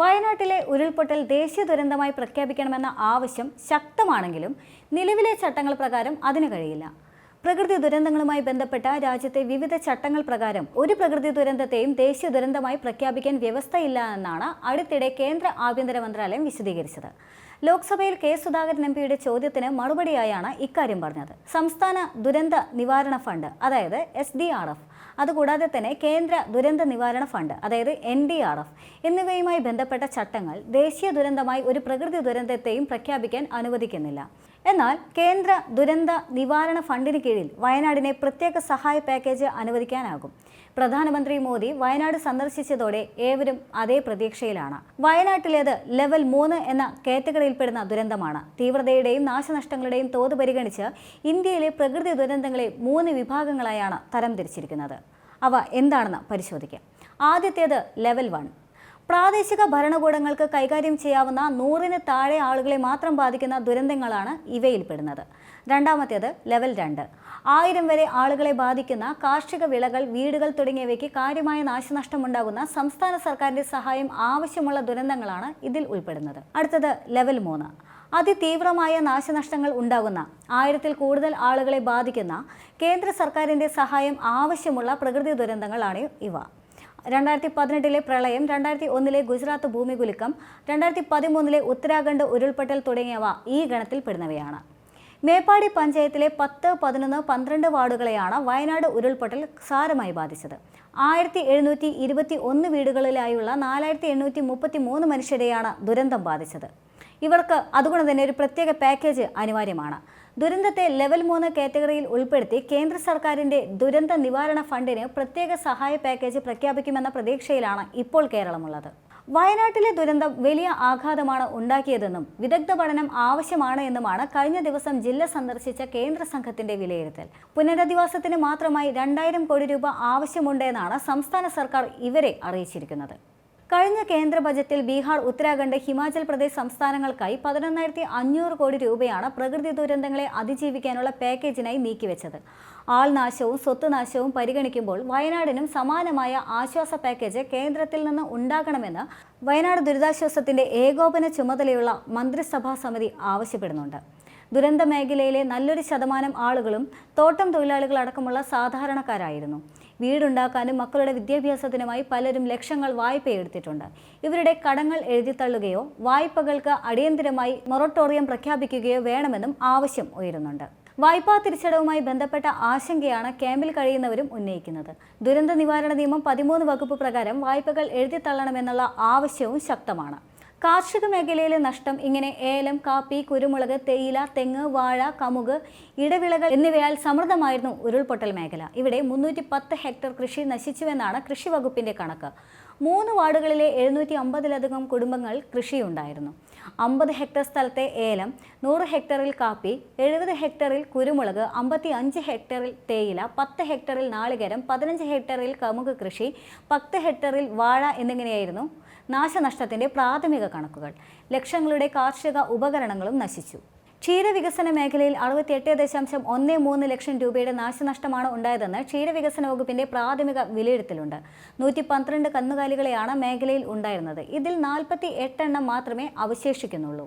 വയനാട്ടിലെ ഉരുൾപൊട്ടൽ ദേശീയ ദുരന്തമായി പ്രഖ്യാപിക്കണമെന്ന ആവശ്യം ശക്തമാണെങ്കിലും നിലവിലെ ചട്ടങ്ങൾ പ്രകാരം അതിന് കഴിയില്ല. പ്രകൃതി ദുരന്തങ്ങളുമായി ബന്ധപ്പെട്ട രാജ്യത്തെ വിവിധ ചട്ടങ്ങൾ പ്രകാരം ഒരു പ്രകൃതി ദുരന്തത്തെയും ദേശീയ ദുരന്തമായി പ്രഖ്യാപിക്കാൻ വ്യവസ്ഥയില്ല എന്നാണ് അടുത്തിടെ കേന്ദ്ര ആഭ്യന്തര മന്ത്രാലയം വിശദീകരിച്ചത്. ലോക്സഭയിൽ കെ സുധാകരൻ എംപിയുടെ ചോദ്യത്തിന് മറുപടിയായാണ് ഇക്കാര്യം പറഞ്ഞത്. സംസ്ഥാന ദുരന്ത നിവാരണ ഫണ്ട്, അതായത് SDRF, അതുകൂടാതെ തന്നെ കേന്ദ്ര ദുരന്ത നിവാരണ ഫണ്ട്, അതായത് NDRF എന്നിവയുമായി ബന്ധപ്പെട്ട ചട്ടങ്ങൾ ദേശീയ ദുരന്തമായി ഒരു പ്രകൃതി ദുരന്തത്തെയും പ്രഖ്യാപിക്കാൻ അനുവദിക്കുന്നില്ല. എന്നാൽ കേന്ദ്ര ദുരന്ത നിവാരണ ഫണ്ടിന് കീഴിൽ വയനാടിനെ പ്രത്യേക സഹായ പാക്കേജ് അനുവദിക്കാനാകും. പ്രധാനമന്ത്രി മോദി വയനാട് സന്ദർശിച്ചതോടെ ഏവരും അതേ പ്രതീക്ഷയിലാണ്. വയനാട്ടിലേത് ലെവൽ 3 എന്ന കാറ്റഗറിയിൽപ്പെടുന്ന ദുരന്തമാണ്. തീവ്രതയുടെയും നാശനഷ്ടങ്ങളുടെയും തോത് പരിഗണിച്ച് ഇന്ത്യയിലെ പ്രകൃതി ദുരന്തങ്ങളെ 3 വിഭാഗങ്ങളായാണ് തരംതിരിച്ചിരിക്കുന്നത്. അവ എന്താണെന്ന് പരിശോധിക്കാം. ആദ്യത്തേത് ലെവൽ 1. പ്രാദേശിക ഭരണകൂടങ്ങൾക്ക് കൈകാര്യം ചെയ്യാവുന്ന 100-ന് താഴെ ആളുകളെ മാത്രം ബാധിക്കുന്ന ദുരന്തങ്ങളാണ് ഇവയിൽപ്പെടുന്നത്. രണ്ടാമത്തേത് ലെവൽ 2. 1000 വരെ ആളുകളെ ബാധിക്കുന്ന കാർഷിക വിളകൾ, വീടുകൾ തുടങ്ങിയവയ്ക്ക് കാര്യമായ നാശനഷ്ടമുണ്ടാകുന്ന സംസ്ഥാന സർക്കാരിന്റെ സഹായം ആവശ്യമുള്ള ദുരന്തങ്ങളാണ് ഇതിൽ ഉൾപ്പെടുന്നത്. അടുത്തത് ലെവൽ 3. അതിതീവ്രമായ നാശനഷ്ടങ്ങൾ ഉണ്ടാകുന്ന 1000-ൽ കൂടുതൽ ആളുകളെ ബാധിക്കുന്ന കേന്ദ്ര സർക്കാരിന്റെ സഹായം ആവശ്യമുള്ള പ്രകൃതി ദുരന്തങ്ങളാണ് ഇവ. 2018-ലെ പ്രളയം, 2001-ലെ ഗുജറാത്ത് ഭൂമികുലുക്കം, 2013-ലെ ഉത്തരാഖണ്ഡ് ഉരുൾപൊട്ടൽ തുടങ്ങിയവ ഈ ഗണത്തിൽപ്പെടുന്നവയാണ്. മേപ്പാടി പഞ്ചായത്തിലെ 10, 11, 12 വാർഡുകളെയാണ് വയനാട് ഉരുൾപൊട്ടൽ സാരമായി ബാധിച്ചത്. 1721 വീടുകളിലായുള്ള 4833 മനുഷ്യരെയാണ് ദുരന്തം ബാധിച്ചത്. ഇവർക്ക് അതുകൊണ്ട് തന്നെ ഒരു പ്രത്യേക പാക്കേജ് അനിവാര്യമാണ്. ദുരന്തത്തെ ലെവൽ 3 കാറ്റഗറിയിൽ ഉൾപ്പെടുത്തി കേന്ദ്ര സർക്കാരിന്റെ ദുരന്ത നിവാരണ ഫണ്ടിന് പ്രത്യേക സഹായ പാക്കേജ് പ്രഖ്യാപിക്കുമെന്ന പ്രതീക്ഷയിലാണ് ഇപ്പോൾ കേരളമുള്ളത്. വയനാട്ടിലെ ദുരന്തം വലിയ ആഘാതമാണ് ഉണ്ടാക്കിയതെന്നും വിദഗ്ധ പഠനം ആവശ്യമാണ് എന്നുമാണ് കഴിഞ്ഞ ദിവസം ജില്ല സന്ദർശിച്ച കേന്ദ്ര സംഘത്തിന്റെ വിലയിരുത്തൽ. പുനരധിവാസത്തിന് മാത്രമായി 2000 കോടി രൂപ ആവശ്യമുണ്ടെന്നാണ് സംസ്ഥാന സർക്കാർ ഇവരെ അറിയിച്ചിരിക്കുന്നത്. കഴിഞ്ഞ കേന്ദ്ര ബജറ്റിൽ ബീഹാർ, ഉത്തരാഖണ്ഡ്, ഹിമാചൽ പ്രദേശ് സംസ്ഥാനങ്ങൾക്കായി 11,500 കോടി രൂപയാണ് പ്രകൃതി ദുരന്തങ്ങളെ അതിജീവിക്കാനുള്ള പാക്കേജിനായി നീക്കിവെച്ചത്. ആൾനാശവും സ്വത്തുനാശവും പരിഗണിക്കുമ്പോൾ വയനാടിനും സമാനമായ ആശ്വാസ പാക്കേജ് കേന്ദ്രത്തിൽ നിന്ന് ഉണ്ടാകണമെന്ന് വയനാട് ദുരിതാശ്വാസത്തിന്റെ ഏകോപന ചുമതലയുള്ള മന്ത്രിസഭാ സമിതി ആവശ്യപ്പെടുന്നുണ്ട്. ദുരന്ത മേഖലയിലെ നല്ലൊരു ശതമാനം ആളുകളും തോട്ടം തൊഴിലാളികളടക്കമുള്ള സാധാരണക്കാരായിരുന്നു. വീടുണ്ടാക്കാനും മക്കളുടെ വിദ്യാഭ്യാസത്തിനുമായി പലരും ലക്ഷങ്ങൾ വായ്പയെടുത്തിട്ടുണ്ട്. ഇവരുടെ കടങ്ങൾ എഴുതിത്തള്ളുകയോ വായ്പകൾക്ക് അടിയന്തരമായി മൊറട്ടോറിയം പ്രഖ്യാപിക്കുകയോ വേണമെന്നും ആവശ്യം ഉയരുന്നുണ്ട്. വായ്പാ തിരിച്ചടവുമായി ബന്ധപ്പെട്ട ആശങ്കയാണ് ക്യാമ്പിൽ കഴിയുന്നവരും ഉന്നയിക്കുന്നത്. ദുരന്ത നിവാരണ നിയമം 13 വകുപ്പ് പ്രകാരം വായ്പകൾ എഴുതിത്തള്ളണമെന്നുള്ള ആവശ്യവും ശക്തമാണ്. കാർഷിക മേഖലയിലെ നഷ്ടം ഇങ്ങനെ ഏലം, കാപ്പി, കുരുമുളക്, തേയില, തെങ്ങ്, വാഴ, കമുക്, ഇടവിളകൾ എന്നിവയാൽ സമൃദ്ധമായിരുന്നു ഉരുൾപൊട്ടൽ മേഖല. ഇവിടെ 310 ഹെക്ടർ കൃഷി നശിച്ചുവെന്നാണ് കൃഷി വകുപ്പിന്റെ കണക്ക്. 3 വാർഡുകളിലെ 750-ലധികം കുടുംബങ്ങൾ കൃഷിയുണ്ടായിരുന്നു. 50 ഹെക്ടർ സ്ഥലത്തെ ഏലം, 100 ഹെക്ടറിൽ കാപ്പി, 70 ഹെക്ടറിൽ കുരുമുളക്, 55 ഹെക്ടറിൽ തേയില, 10 ഹെക്ടറിൽ നാളികേരം, 15 ഹെക്ടറിൽ കമുക് കൃഷി, 10 ഹെക്ടറിൽ വാഴ എന്നിങ്ങനെയായിരുന്നു നാശനഷ്ടത്തിന്റെ പ്രാഥമിക കണക്കുകൾ. ലക്ഷങ്ങളുടെ കാർഷിക ഉപകരണങ്ങളും നശിച്ചു. ക്ഷീരവികസന മേഖലയിൽ 68.13 ലക്ഷം രൂപയുടെ നാശനഷ്ടമാണ് ഉണ്ടായതെന്ന് ക്ഷീരവികസന വകുപ്പിന്റെ പ്രാഥമിക വിലയിരുത്തലുണ്ട്. 112 കന്നുകാലികളെയാണ് മേഖലയിൽ ഉണ്ടായിരുന്നത്. ഇതിൽ 48 എണ്ണം മാത്രമേ അവശേഷിക്കുന്നുള്ളൂ.